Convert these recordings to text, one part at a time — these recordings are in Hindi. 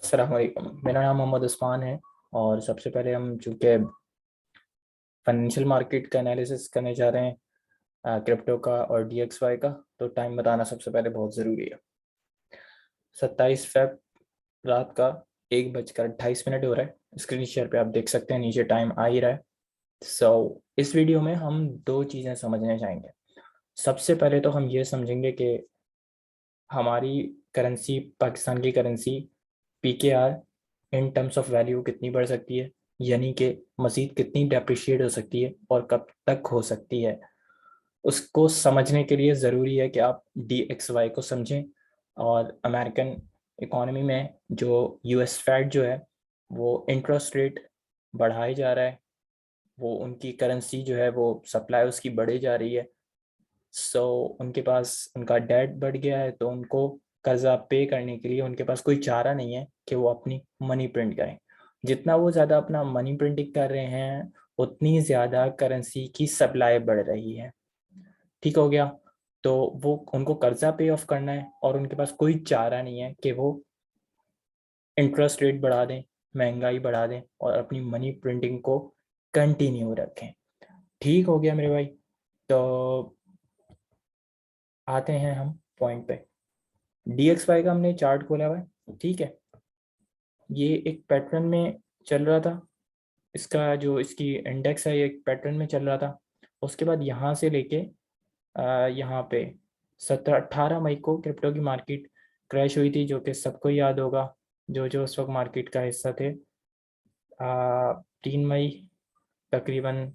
अस्सलाम वालेकुम। मेरा नाम मोहम्मद उस्मान है और सबसे पहले हम चूँकि फाइनेंशियल मार्केट का एनालिसिस करने जा रहे हैं क्रिप्टो का और DXY का, तो टाइम बताना सबसे पहले बहुत ज़रूरी है। 27 फेब रात का 1:28 हो रहा है। स्क्रीन शेयर पे आप देख सकते हैं, नीचे टाइम आ ही रहा है। इस वीडियो में हम दो चीज़ें समझने जाएंगे। सबसे पहले तो हम ये समझेंगे कि हमारी करेंसी, पाकिस्तान की currency PKR in terms of value कितनी बढ़ सकती है, यानी कि मज़ीद कितनी डेप्रिशिएट हो सकती है और कब तक हो सकती है। उसको समझने के लिए ज़रूरी है कि आप DXY को समझें और अमेरिकन इकॉनमी में जो US फेड जो है वो इंटरेस्ट रेट बढ़ाए जा रहा है, वो उनकी करेंसी जो है वो सप्लाई उसकी बढ़े जा रही है। उनके पास उनका डेट बढ़ गया है, तो उनको कर्जा पे करने के लिए उनके पास कोई चारा नहीं है कि वो अपनी मनी प्रिंट करें। जितना वो ज़्यादा अपना मनी प्रिंटिंग कर रहे हैं, उतनी ज़्यादा करेंसी की सप्लाई बढ़ रही है। ठीक हो गया। तो वो उनको कर्जा पे ऑफ करना है और उनके पास कोई चारा नहीं है कि वो इंटरेस्ट रेट बढ़ा दें, महंगाई बढ़ा दें और अपनी मनी प्रिंटिंग को कंटिन्यू रखें। ठीक हो गया मेरे भाई। तो आते हैं हम पॉइंट पे। DXY का हमने चार्ट खोला हुआ है, ठीक है। ये एक पैटर्न में चल रहा था, इसका जो इसकी इंडेक्स है ये एक पैटर्न में चल रहा था। उसके बाद यहाँ से लेके यहाँ पे 18 मई को क्रिप्टो की मार्केट क्रैश हुई थी, जो कि सबको याद होगा, जो जो उस वक्त मार्केट का हिस्सा थे। 3 मई तकरीबन,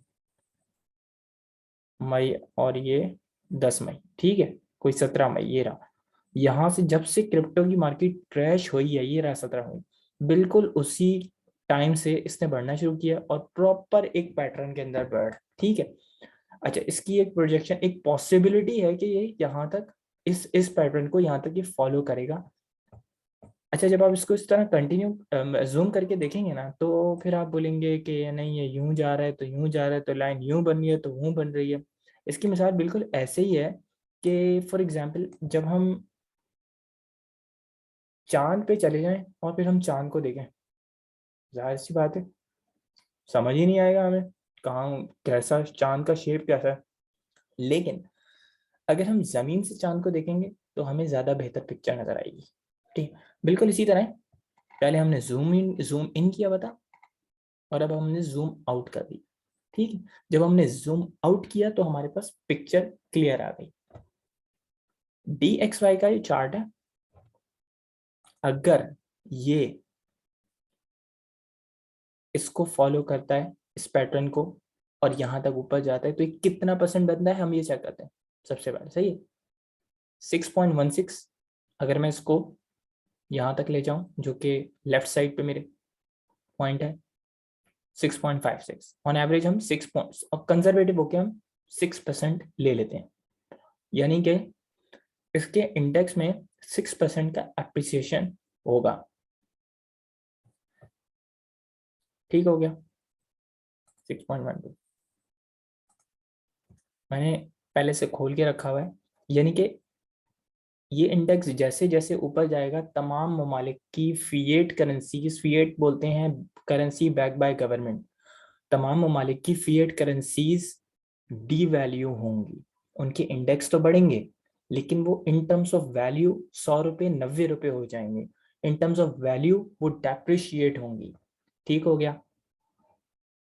मई और ये 10 मई, ठीक है, कोई 17 मई ये रहा। यहाँ से जब से क्रिप्टो की मार्केट क्रैश हुई है, ये रहा 17 मई, बिल्कुल उसी टाइम से इसने बढ़ना शुरू किया और प्रॉपर एक पैटर्न के अंदर बढ़, ठीक है। अच्छा, इसकी एक प्रोजेक्शन, एक पॉसिबिलिटी है कि ये यहाँ तक इस पैटर्न को यहाँ तक ये फॉलो करेगा। अच्छा, जब आप इसको इस तरह कंटिन्यू जूम करके देखेंगे ना, तो फिर आप बोलेंगे कि नहीं ये यूं जा रहा है तो यूं जा रहा है, तो लाइन यूं बन रही है तो यूं बन रही है। इसकी मिसाल बिल्कुल ऐसे ही है कि फॉर एग्जांपल जब हम चांद पे चले जाएं और फिर हम चांद को देखें, जाहिर सी बात है समझ ही नहीं आएगा हमें कहाँ कैसा चांद का शेप कैसा है। लेकिन अगर हम जमीन से चांद को देखेंगे तो हमें ज्यादा बेहतर पिक्चर नजर आएगी। ठीक, बिल्कुल इसी तरह है। पहले हमने जूम इन किया बता, और अब हमने जूम आउट कर दी, ठीक है। जब हमने जूम आउट किया तो हमारे पास पिक्चर क्लियर आ गई। DXY का ये चार्ट है। अगर ये इसको फॉलो करता है, इस पैटर्न को, और यहां तक ऊपर जाता है, तो ये कितना परसेंट बनता है हम ये चेक करते हैं सबसे पहले। सही है, 6.16। अगर मैं इसको यहाँ तक ले जाऊं, जो कि लेफ्ट साइड पे मेरे पॉइंट है, 6.56 ऑन एवरेज, हम 6 और कंजर्वेटिव होके हम 6% ले लेते हैं, यानी कि इसके इंडेक्स में 6% का अप्रिसिएशन होगा। ठीक हो गया, 6.12 मैंने पहले से खोल के रखा हुआ है, यानी कि ये इंडेक्स जैसे जैसे ऊपर जाएगा, तमाम ममालिक की फिएट करेंसी, फिएट बोलते हैं करेंसी बैक बाय गवर्नमेंट, तमाम ममालिक की फिएट करेंसीज डी वैल्यू होंगी। उनके इंडेक्स तो बढ़ेंगे, लेकिन वो इन टर्म्स ऑफ वैल्यू 100 रुपये 90 रुपये हो जाएंगे। इन टर्म्स ऑफ वैल्यू वो डेप्रिशिएट होंगी। ठीक हो गया।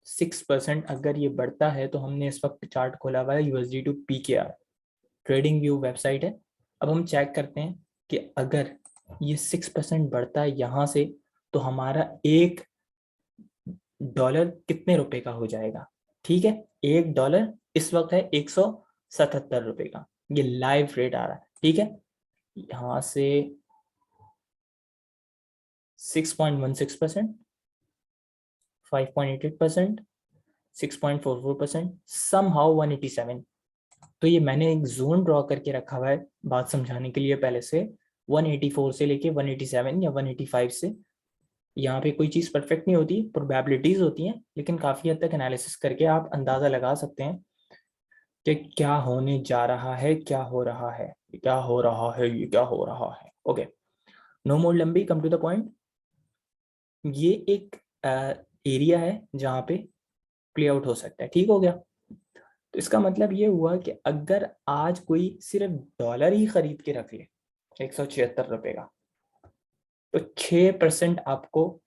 6% अगर ये बढ़ता है, तो हमने इस वक्त चार्ट खोला हुआ है USD to PKR, TradingView website है। अब हम चेक करते हैं कि अगर ये 6% बढ़ता है यहाँ से, तो हमारा $1 कितने रुपए का हो जाएगा। ठीक है, $1 इस वक्त है 177 रुपए का, ये लाइव रेट आ रहा है, ठीक है। यहाँ से 6.16%, 5.88%, 6.44%, सम हाउ 187। तो ये मैंने एक जोन ड्रॉ करके रखा हुआ है बात समझाने के लिए पहले से, 184 से लेके 187 या 185 से। यहाँ पे कोई चीज़ परफेक्ट नहीं होती, प्रोबेबिलिटीज होती हैं, लेकिन काफ़ी हद तक एनालिसिस करके आप अंदाज़ा लगा सकते हैं कि क्या होने जा रहा है, क्या हो रहा है, क्या हो रहा है, ये क्या हो रहा है। ओके, नो मोर लंबी, कम टू द पॉइंट। ये एक एरिया है जहाँ पे प्ले आउट हो सकता है। ठीक हो गया। तो इसका मतलब ये हुआ कि अगर आज कोई सिर्फ डॉलर ही खरीद के रख ले 176 रुपए का, तो 6% आपको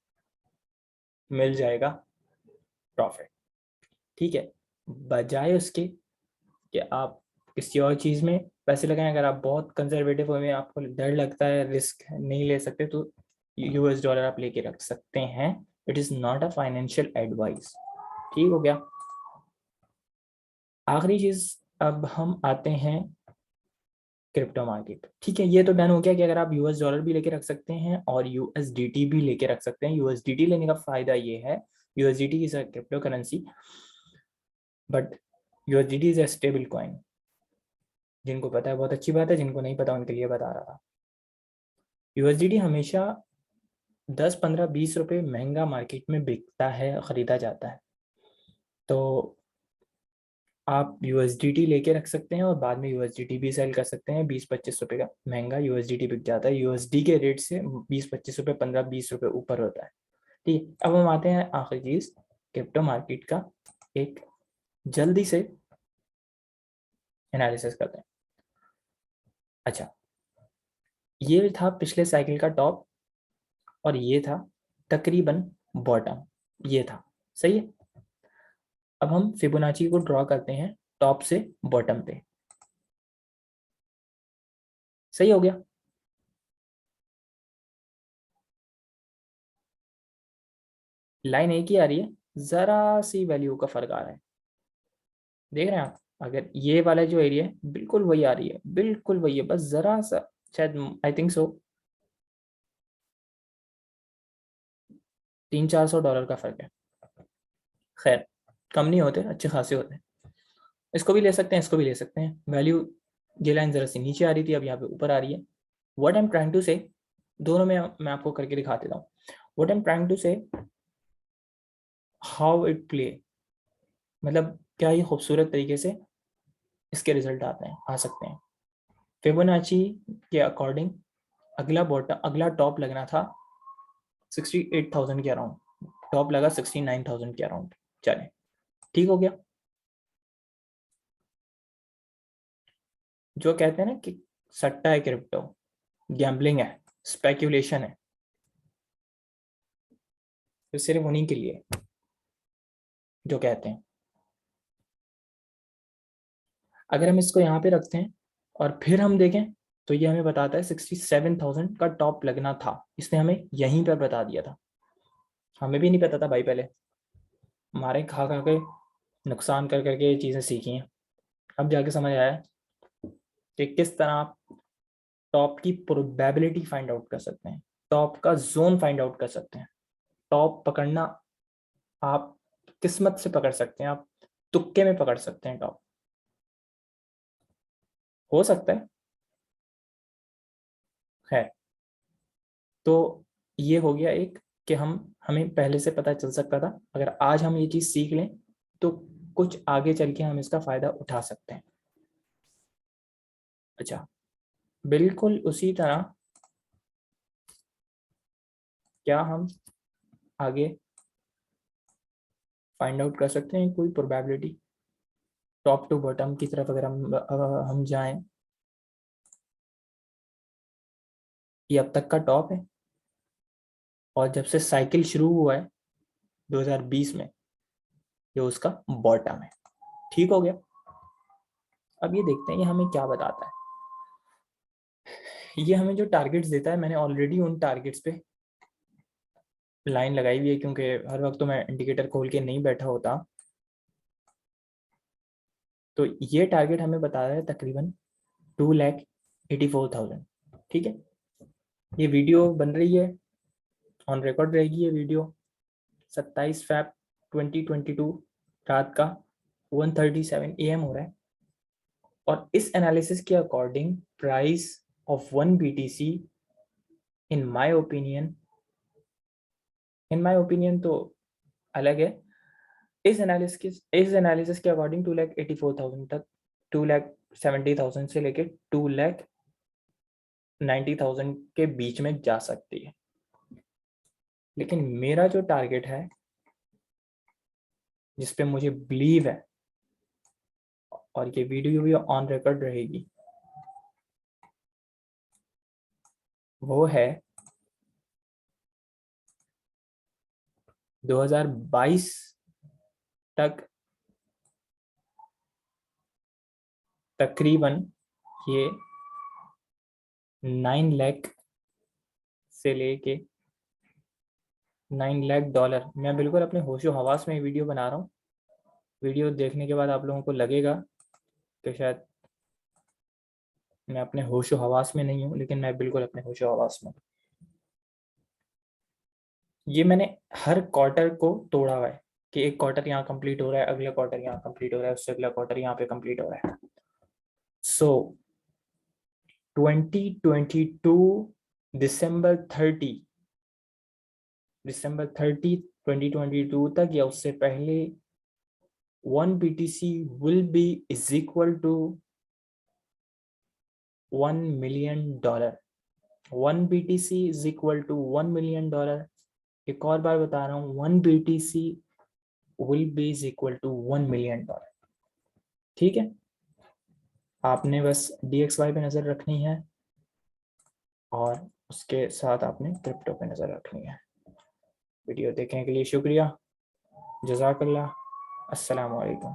मिल जाएगा प्रॉफिट। ठीक है, बजाय उसके कि आप किसी और चीज़ में पैसे लगाएं। अगर आप बहुत कंजर्वेटिव हुए, आपको डर लगता है, रिस्क नहीं ले सकते, तो यूएस डॉलर आप लेके रख सकते हैं। It is not a financial advice. ठीक हो गया। आखिरी चीज़, अब हम आते हैं क्रिप्टो मार्केट। ठीक है, ये तो डन हो गया कि अगर आप यूएस डॉलर भी लेके रख सकते हैं और यूएसडीटी भी लेके रख सकते हैं। यूएसडीटी लेने का फायदा ये है, USDT is a crypto currency, but USDT is a stable coin. जिनको पता है बहुत अच्छी बात है, जिनको नहीं पता उनके लिए बता रहा था। यूएसडीटी हमेशा 10, 15, 20 रुपए महंगा मार्केट में बिकता है, खरीदा जाता है। तो आप यूएसडीटी लेके रख सकते हैं और बाद में यूएसडीटी भी सेल कर सकते हैं। 20, 25 रुपए का महंगा यूएसडीटी बिक जाता है। यूएसडी के रेट से 20, 25 रुपए, 15, 20 रुपए ऊपर होता है। ठीक, अब हम आते हैं आखिरी चीज, क्रिप्टो मार्केट का एक जल्दी से एनालिसिस करते हैं। अच्छा, ये था पिछले साइकिल का टॉप और ये था तकरीबन बॉटम, ये था। सही है। अब हम फिबोनाची को ड्रॉ करते हैं टॉप से बॉटम पे। सही हो गया। लाइन एक ही आ रही है, जरा सी वैल्यू का फर्क आ रहा है। देख रहे हैं आप, अगर ये वाला जो एरिया है बिल्कुल वही आ रही है, बिल्कुल वही है, बस जरा सा, शायद आई थिंक सो 300-400 डॉलर का फर्क है। खैर, कम नहीं होते, अच्छे खासे होते हैं। इसको भी ले सकते हैं, इसको भी ले सकते हैं। वैल्यू, ये लाइन जरा सी नीचे आ रही थी, अब यहाँ पे ऊपर आ रही है। What I am trying to say, दोनों में मैं आपको करके दिखा देता हूँ। What I am trying to say, how it play, मतलब क्या ही खूबसूरत तरीके से इसके रिजल्ट आते हैं, आ सकते हैं। फिबोनाची के अकॉर्डिंग अगला बॉटम, अगला टॉप लगना था 68,000 के अराउंड। टॉप लगा 69,000 के अराउंड। चले, ठीक हो गया। जो कहते हैं ना कि सट्टा है क्रिप्टो, गैम्बलिंग है, स्पेक्यूलेशन है, तो सिर्फ उन्हीं के लिए जो कहते हैं। अगर हम इसको यहाँ पे रखते हैं और फिर हम देखें, तो ये हमें बताता है 67,000 का टॉप लगना था। इसने हमें यहीं पर बता दिया था। हमें भी नहीं पता था भाई, पहले हमारे खा खा के, नुकसान कर करके ये चीज़ें सीखी हैं। अब जाके समझ आया कि किस तरह आप टॉप की प्रोबेबिलिटी फाइंड आउट कर सकते हैं, टॉप का जोन फाइंड आउट कर सकते हैं। टॉप पकड़ना आप किस्मत से पकड़ सकते हैं, आप तुक्के में पकड़ सकते हैं टॉप, हो सकता है। खैर, तो ये हो गया एक, कि हमें पहले से पता चल सकता था। अगर आज हम ये चीज़ सीख लें तो कुछ आगे चल के हम इसका फ़ायदा उठा सकते हैं। अच्छा, बिल्कुल उसी तरह क्या हम आगे फाइंड आउट कर सकते हैं कोई प्रोबेबिलिटी टॉप टू बॉटम की तरफ, अगर हम जाएं। ये अब तक का टॉप है और जब से साइकिल शुरू हुआ है 2020 में, ये उसका बॉटम है। ठीक हो गया। अब ये देखते हैं ये हमें क्या बताता है। ये हमें जो टारगेट्स देता है, मैंने ऑलरेडी उन टारगेट्स पे लाइन लगाई हुई है, क्योंकि हर वक्त तो मैं इंडिकेटर खोल के नहीं बैठा होता। तो ये टारगेट हमें बता रहा है तकरीबन 2,84,000। ठीक है, ये वीडियो बन रही है, ऑन रिकॉर्ड रहेगी ये वीडियो। 27 फरवरी 2022 रात का 1:37 AM हो रहा है। और इस एनालिसिस के according price of 1 BTC, in my opinion, in my opinion तो अलग है, इस एनालिसिस के अकॉर्डिंग 2,84,000 तक, 2,70,000 से लेके 2,90,000 के बीच में जा सकती है। लेकिन मेरा जो टारगेट है, जिस पे मुझे बिलीव है, और ये वीडियो भी ऑन रिकॉर्ड रहेगी, वो है 2022 तक तकरीबन ये 9 लाख से लेके 9 लाख डॉलर, मैं बिल्कुल अपने होशो हवास में वीडियो बना रहा हूँ। वीडियो देखने के बाद आप लोगों को लगेगा कि शायद मैं अपने होशो हवास में नहीं हूँ, लेकिन मैं बिल्कुल अपने होशो हवास में हूँ। ये मैंने हर क्वार्टर को तोड़ा हुआ है कि एक क्वार्टर यहाँ कंप्लीट हो रहा है, अगला क्वार्टर यहाँ कंप्लीट हो रहा है, उससे अगला क्वार्टर यहाँ पे कंप्लीट हो रहा है। सो 2022 दिसंबर 30 2022 तक या उससे पहले 1 BTC will be is equal to $1 million। 1 BTC is equal to $1 million। एक और बार बता रहा हूँ, 1 BTC will be is equal to $1 million। ठीक है, आपने बस DXY पे नजर रखनी है और उसके साथ आपने क्रिप्टो पे नजर रखनी है। वीडियो देखने के लिए शुक्रिया। जज़ाकल्लाह। अस्सलाम वालेकुम।